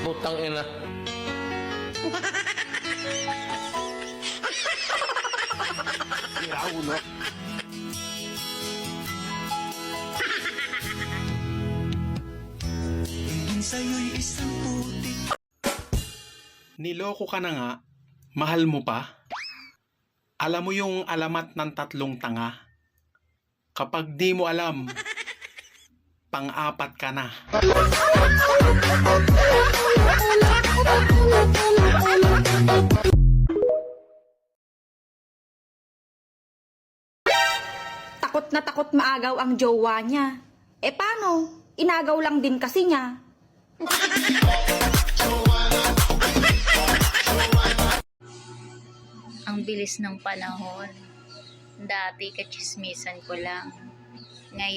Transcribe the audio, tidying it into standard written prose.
Putang ina. Uno. Niloko ka na nga, mahal mo pa? Alam mo yung alamat ng tatlong tanga? Kapag di mo alam, pang-apat ka na. Takot na takot maagaw ang jowa niya. Eh paano? Inagaw lang din kasi niya. Ang bilis ng panahon. Dati kachismisan ko lang. Ngayon,